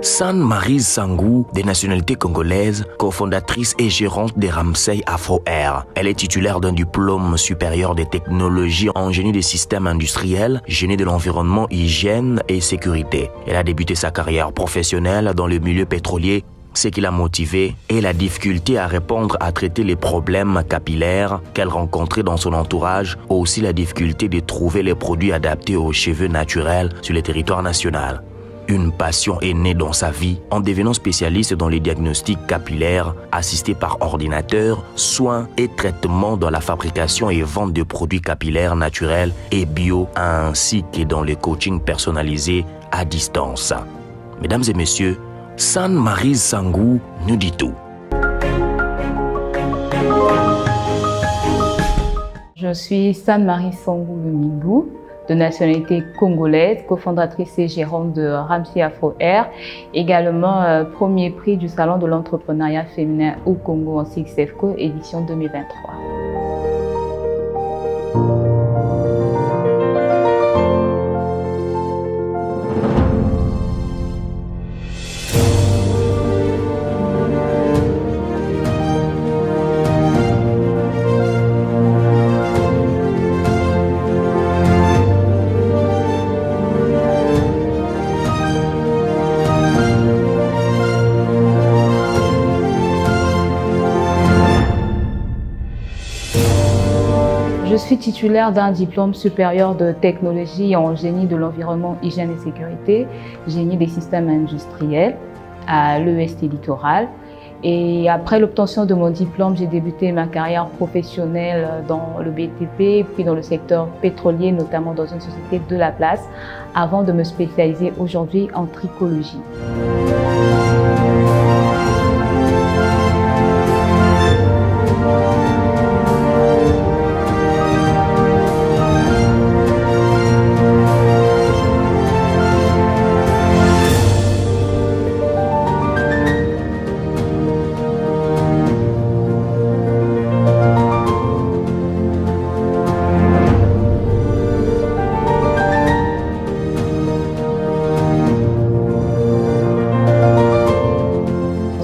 San-Maryse Sangou, de nationalité congolaise, cofondatrice et gérante de Ramsey Afro Air. Elle est titulaire d'un diplôme supérieur de technologie en génie des systèmes industriels, génie de l'environnement, hygiène et sécurité. Elle a débuté sa carrière professionnelle dans le milieu pétrolier. Ce qui l'a motivée est la difficulté à répondre à traiter les problèmes capillaires qu'elle rencontrait dans son entourage, aussi la difficulté de trouver les produits adaptés aux cheveux naturels sur le territoire national. Une passion est née dans sa vie en devenant spécialiste dans les diagnostics capillaires, assistée par ordinateur, soins et traitements dans la fabrication et vente de produits capillaires naturels et bio, ainsi que dans le coaching personnalisé à distance. Mesdames et messieurs, San-Maryse Sangou nous dit tout. Je suis San-Maryse Sangou Lumingou, de nationalité congolaise, cofondatrice et gérante de Ramsey Afro Air, également premier prix du Salon de l'entrepreneuriat féminin au Congo en CXFCO, édition 2023. Je suis titulaire d'un diplôme supérieur de technologie en génie de l'environnement, hygiène et sécurité, génie des systèmes industriels à l'EST Littoral. Et après l'obtention de mon diplôme, j'ai débuté ma carrière professionnelle dans le BTP, puis dans le secteur pétrolier, notamment dans une société de la place, avant de me spécialiser aujourd'hui en tricologie.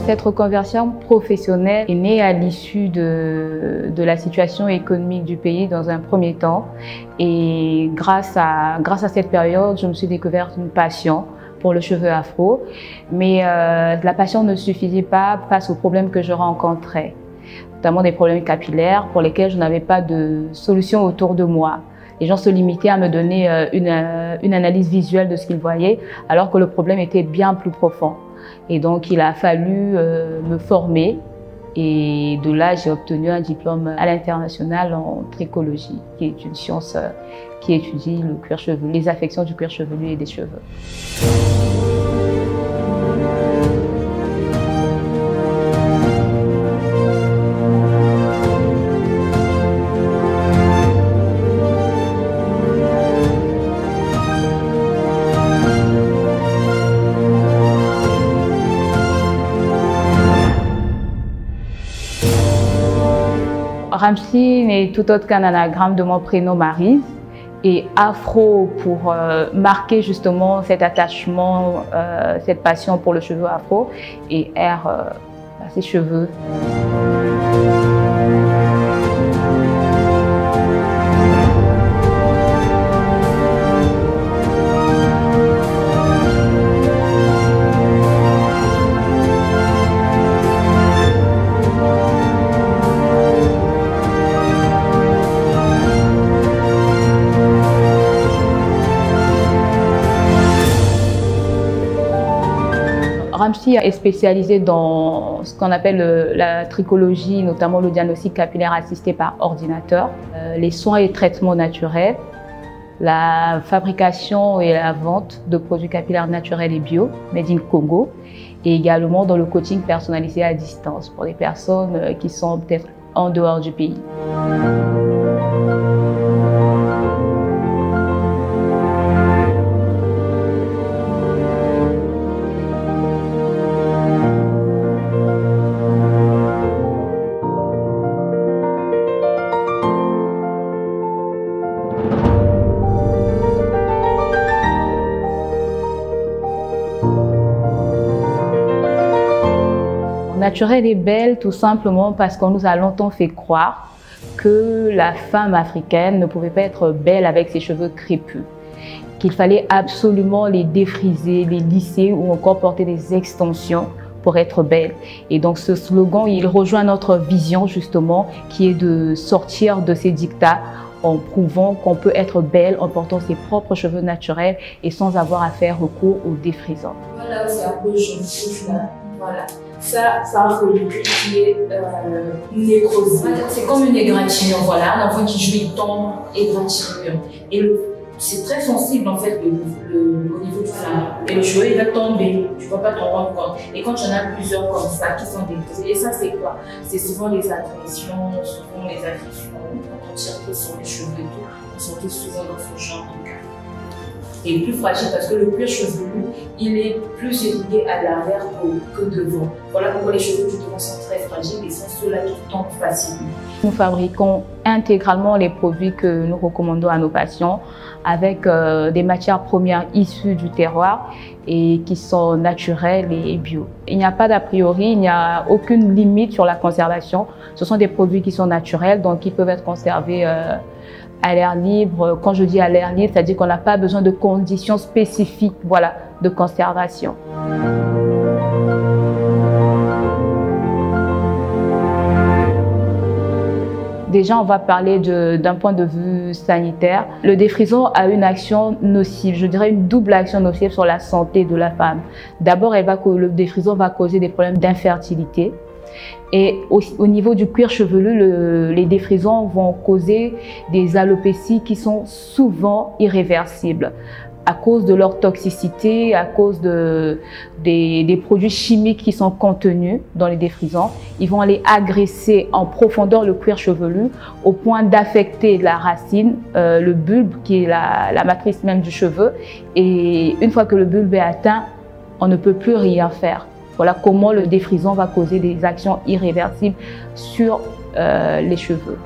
Cette reconversion professionnelle est née à l'issue de la situation économique du pays dans un premier temps. Et grâce à cette période, je me suis découverte une passion pour le cheveu afro. Mais la passion ne suffisait pas face aux problèmes que je rencontrais, notamment des problèmes capillaires pour lesquels je n'avais pas de solution autour de moi. Les gens se limitaient à me donner une analyse visuelle de ce qu'ils voyaient, alors que le problème était bien plus profond. Et donc, il a fallu me former. Et de là, j'ai obtenu un diplôme à l'international en tricologie, qui est une science qui étudie le cuir chevelu, les affections du cuir chevelu et des cheveux. Ramsey n'est tout autre qu'un anagramme de mon prénom Maryse et afro pour marquer justement cet attachement, cette passion pour le cheveu afro et air, ses cheveux. Ramsey est spécialisé dans ce qu'on appelle la tricologie, notamment le diagnostic capillaire assisté par ordinateur, les soins et traitements naturels, la fabrication et la vente de produits capillaires naturels et bio, made in Congo, et également dans le coaching personnalisé à distance pour les personnes qui sont peut-être en dehors du pays. naturelle et belle tout simplement parce qu'on nous a longtemps fait croire que la femme africaine ne pouvait pas être belle avec ses cheveux crépus, qu'il fallait absolument les défriser, les lisser ou encore porter des extensions pour être belle. Et donc ce slogan, il rejoint notre vision justement qui est de sortir de ces dictats en prouvant qu'on peut être belle en portant ses propres cheveux naturels et sans avoir à faire recours aux défrisants. Voilà, c'est un peu jaune, là. Voilà. Ça a un follicule qui est nécrosé. C'est comme une égratignure, voilà. Un enfant qui joue, il tombe, égratignure. Et c'est très sensible en fait au niveau du flanc. Et le cheveu il va tomber, tu ne vas pas t'en rendre compte. Et quand il y en a plusieurs comme ça qui sont déposés, et ça c'est quoi? C'est souvent les agressions, souvent les afflictions, quand on tire trop sur les cheveux et tout, on se retrouve souvent dans ce genre de cas. Et plus fragile parce que le cuir chevelu, il est plus irrigué à l'arrière que devant. Voilà pourquoi les cheveux du devant sont très fragiles et sont ceux-là qui tombent facilement. Nous fabriquons intégralement les produits que nous recommandons à nos patients avec des matières premières issues du terroir et qui sont naturelles et bio. Il n'y a pas d'a priori, il n'y a aucune limite sur la conservation. Ce sont des produits qui sont naturels, donc qui peuvent être conservés à l'air libre. Quand je dis à l'air libre, c'est-à-dire qu'on n'a pas besoin de conditions spécifiques, voilà, de conservation. Déjà, on va parler d'un point de vue sanitaire. Le défrisant a une action nocive, je dirais une double action nocive sur la santé de la femme. D'abord, le défrisant va causer des problèmes d'infertilité. Et au niveau du cuir chevelu, les défrisants vont causer des alopécies qui sont souvent irréversibles à cause de leur toxicité, à cause des produits chimiques qui sont contenus dans les défrisants. Ils vont aller agresser en profondeur le cuir chevelu au point d'affecter la racine, le bulbe qui est la matrice même du cheveu. Et une fois que le bulbe est atteint, on ne peut plus rien faire. Voilà comment le défrisant va causer des actions irréversibles sur les cheveux.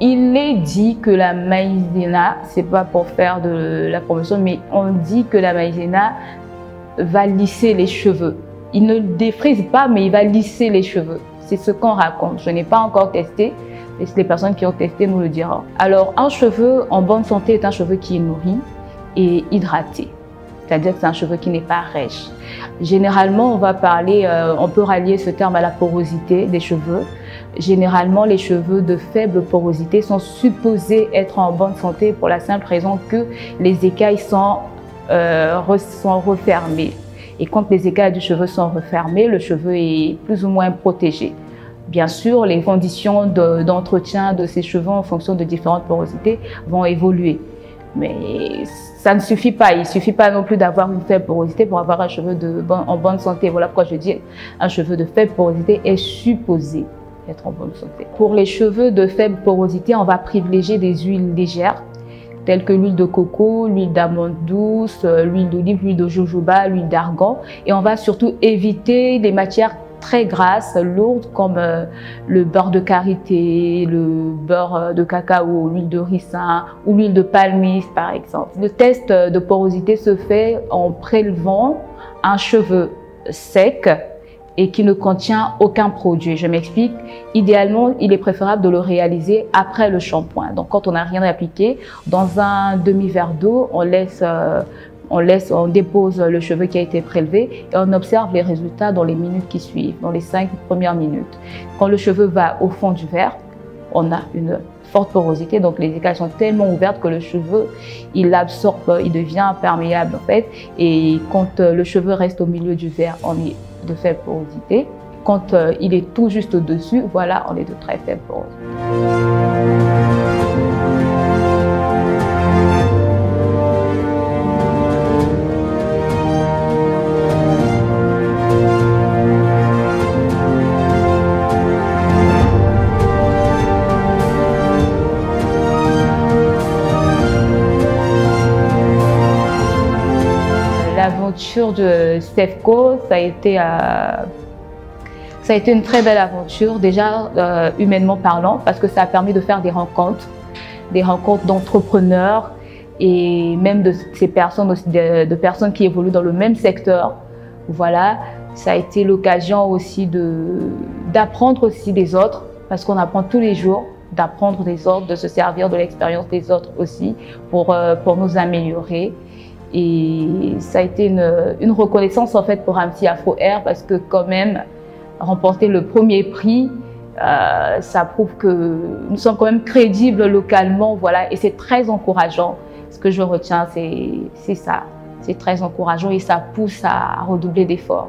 Il est dit que la maïzena, c'est pas pour faire de la promotion, mais on dit que la maïzena va lisser les cheveux. Il ne défrise pas, mais il va lisser les cheveux. C'est ce qu'on raconte. Je n'ai pas encore testé, mais les personnes qui ont testé nous le diront. Alors, un cheveu en bonne santé est un cheveu qui est nourri et hydraté. C'est-à-dire que c'est un cheveu qui n'est pas rêche. Généralement, on peut rallier ce terme à la porosité des cheveux. Généralement, les cheveux de faible porosité sont supposés être en bonne santé pour la simple raison que les écailles sont refermées. Et quand les écailles du cheveu sont refermées, le cheveu est plus ou moins protégé. Bien sûr, les conditions d'entretien de ces cheveux en fonction de différentes porosités vont évoluer. Mais ça ne suffit pas. Il ne suffit pas non plus d'avoir une faible porosité pour avoir un cheveu en bonne santé. Voilà pourquoi je dis un cheveu de faible porosité est supposé être en bonne santé. Pour les cheveux de faible porosité, on va privilégier des huiles légères, telles que l'huile de coco, l'huile d'amande douce, l'huile d'olive, l'huile de jojoba, l'huile d'argan. Et on va surtout éviter les matières très grasses, lourdes, comme le beurre de karité, le beurre de cacao, l'huile de ricin ou l'huile de palmiste, par exemple. Le test de porosité se fait en prélevant un cheveu sec et qui ne contient aucun produit. Je m'explique. Idéalement, il est préférable de le réaliser après le shampoing. Donc, quand on n'a rien appliqué, dans un demi-verre d'eau, on dépose le cheveu qui a été prélevé et on observe les résultats dans les minutes qui suivent, dans les 5 premières minutes. Quand le cheveu va au fond du verre, on a une forte porosité, donc les écailles sont tellement ouvertes que le cheveu, il absorbe, il devient perméable en fait. Et quand le cheveu reste au milieu du verre, on est de faible porosité. Quand il est tout juste au-dessus, voilà, on est de très faible porosité. L'aventure de Stefco, ça a été une très belle aventure, déjà humainement parlant, parce que ça a permis de faire des rencontres d'entrepreneurs et même de ces personnes aussi, de personnes qui évoluent dans le même secteur. Voilà, ça a été l'occasion aussi d'apprendre aussi des autres, parce qu'on apprend tous les jours, d'apprendre des autres, de se servir de l'expérience des autres aussi pour nous améliorer. Et ça a été une reconnaissance en fait pour Ramsey Afro Air, parce que quand même remporter le premier prix, ça prouve que nous sommes quand même crédibles localement, voilà, et c'est très encourageant. Ce que je retiens, c'est ça, c'est très encourageant et ça pousse à redoubler d'efforts.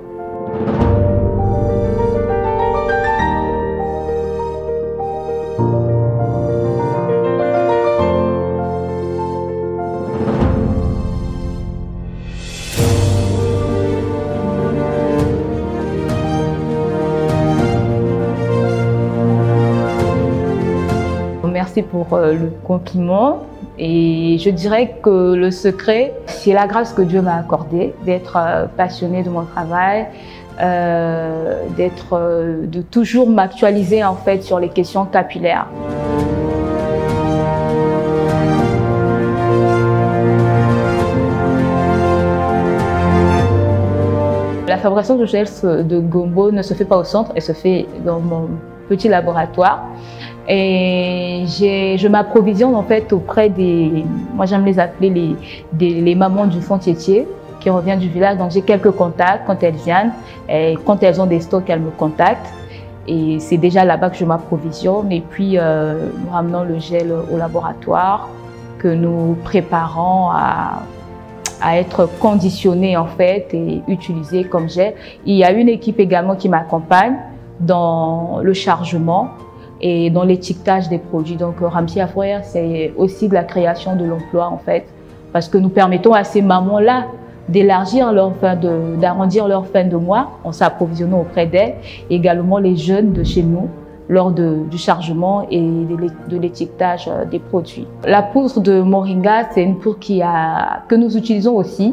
Merci pour le compliment, et je dirais que le secret, c'est la grâce que Dieu m'a accordée d'être passionnée de mon travail, de toujours m'actualiser en fait sur les questions capillaires. La fabrication de gels de gombo ne se fait pas au centre, elle se fait dans mon petit laboratoire. Et je m'approvisionne en fait auprès moi j'aime les appeler les mamans du fond Tiétié qui reviennent du village. Donc j'ai quelques contacts quand elles viennent, et quand elles ont des stocks, elles me contactent. Et c'est déjà là-bas que je m'approvisionne. Et puis nous ramenons le gel au laboratoire que nous préparons à être conditionné en fait et utilisé comme gel. Il y a une équipe également qui m'accompagne dans le chargement et dans l'étiquetage des produits. Donc Ramsey Afro Air, c'est aussi de la création de l'emploi en fait, parce que nous permettons à ces mamans-là d'élargir d'arrondir leur fin de mois en s'approvisionnant auprès d'elles, également les jeunes de chez nous lors du chargement et de l'étiquetage des produits. La poudre de moringa, c'est une poudre que nous utilisons aussi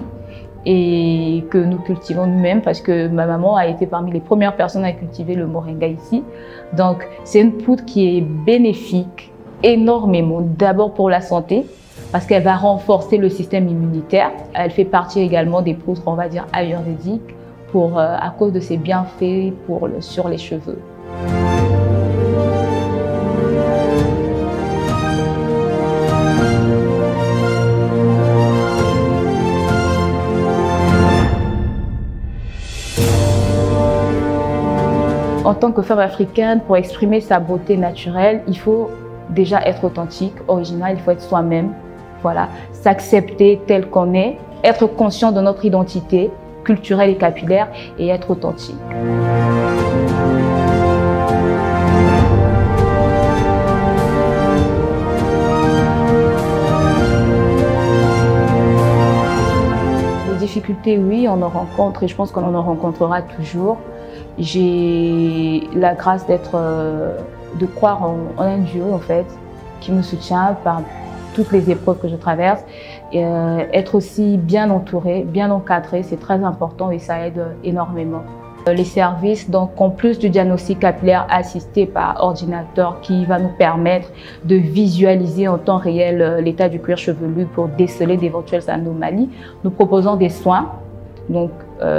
et que nous cultivons nous-mêmes, parce que ma maman a été parmi les premières personnes à cultiver le moringa ici. Donc c'est une poudre qui est bénéfique énormément, d'abord pour la santé, parce qu'elle va renforcer le système immunitaire. Elle fait partie également des poudres, on va dire, ayurvédiques, à cause de ses bienfaits sur les cheveux. En tant que femme africaine, pour exprimer sa beauté naturelle, il faut déjà être authentique, original, il faut être soi-même, voilà, s'accepter tel qu'on est, être conscient de notre identité culturelle et capillaire et être authentique. Les difficultés, oui, on en rencontre et je pense qu'on en rencontrera toujours. J'ai la grâce de croire en un Dieu en fait qui me soutient par toutes les épreuves que je traverse. Et, être aussi bien entourée, bien encadrée, c'est très important et ça aide énormément. Les services, donc en plus du diagnostic capillaire assisté par ordinateur qui va nous permettre de visualiser en temps réel l'état du cuir chevelu pour déceler d'éventuelles anomalies, nous proposons des soins. Donc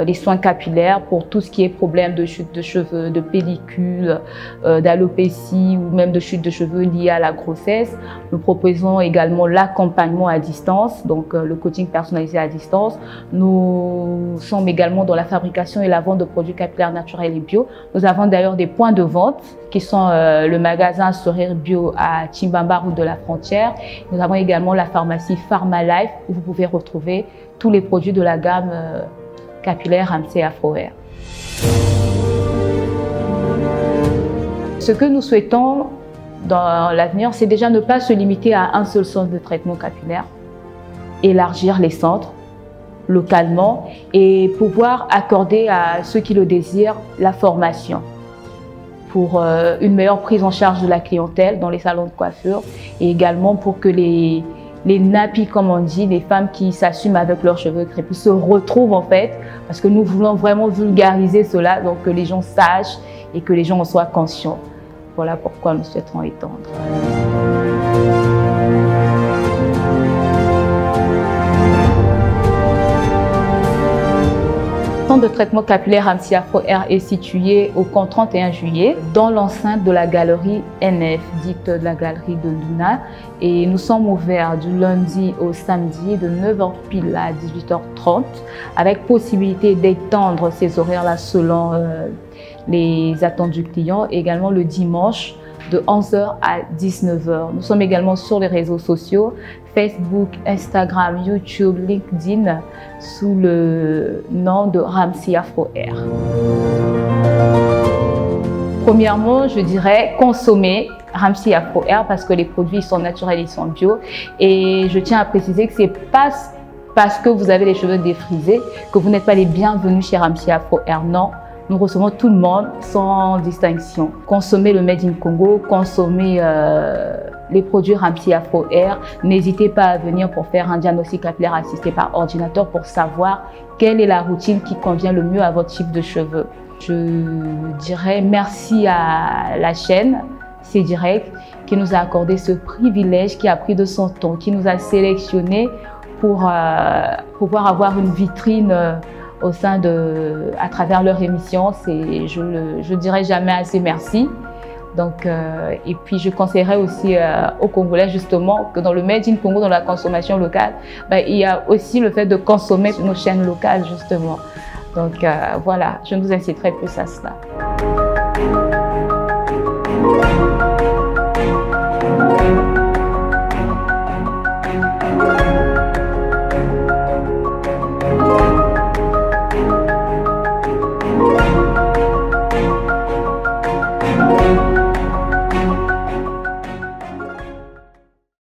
des soins capillaires pour tout ce qui est problème de chute de cheveux, de pellicule, d'alopécie ou même de chute de cheveux liés à la grossesse. Nous proposons également l'accompagnement à distance, donc le coaching personnalisé à distance. Nous sommes également dans la fabrication et la vente de produits capillaires naturels et bio. Nous avons d'ailleurs des points de vente qui sont le magasin Sourire Bio à Timbamba, route de la Frontière. Nous avons également la pharmacie PharmaLife où vous pouvez retrouver tous les produits de la gamme capillaire Ramsey Afro Air. Ce que nous souhaitons dans l'avenir, c'est déjà ne pas se limiter à un seul centre de traitement capillaire, élargir les centres localement et pouvoir accorder à ceux qui le désirent la formation pour une meilleure prise en charge de la clientèle dans les salons de coiffure et également pour que les nappies, comme on dit, les femmes qui s'assument avec leurs cheveux crépus se retrouvent en fait, parce que nous voulons vraiment vulgariser cela, donc que les gens sachent et que les gens en soient conscients. Voilà pourquoi nous souhaiterons étendre. centre de traitement capillaire Ramsey Afro Air est situé au camp 31 juillet, dans l'enceinte de la galerie NF, dite de la galerie de Luna. Et nous sommes ouverts du lundi au samedi de 9h pile à 18h30, avec possibilité d'étendre ces horaires-là selon les attentes du client, et également le dimanche de 11h à 19h. Nous sommes également sur les réseaux sociaux, Facebook, Instagram, YouTube, LinkedIn, sous le nom de Ramsey Afro Air. Premièrement, je dirais consommer Ramsey Afro Air parce que les produits sont naturels, ils sont bio. Et je tiens à préciser que c'est pas parce que vous avez les cheveux défrisés que vous n'êtes pas les bienvenus chez Ramsey Afro Air. Non. Nous recevons tout le monde sans distinction. Consommez le Made in Congo, consommez les produits Ramsey Afro Air. N'hésitez pas à venir pour faire un diagnostic capillaire assisté par ordinateur pour savoir quelle est la routine qui convient le mieux à votre type de cheveux. Je dirais merci à la chaîne C'est Direct qui nous a accordé ce privilège, qui a pris de son temps, qui nous a sélectionnés pour pouvoir avoir une vitrine au sein à travers leur émission. Je dirais jamais assez merci. Donc, et puis je conseillerais aussi aux Congolais justement que dans le Made in Congo, dans la consommation locale, il y a aussi le fait de consommer nos chaînes locales justement. Donc voilà, je ne vous inciterai plus à cela.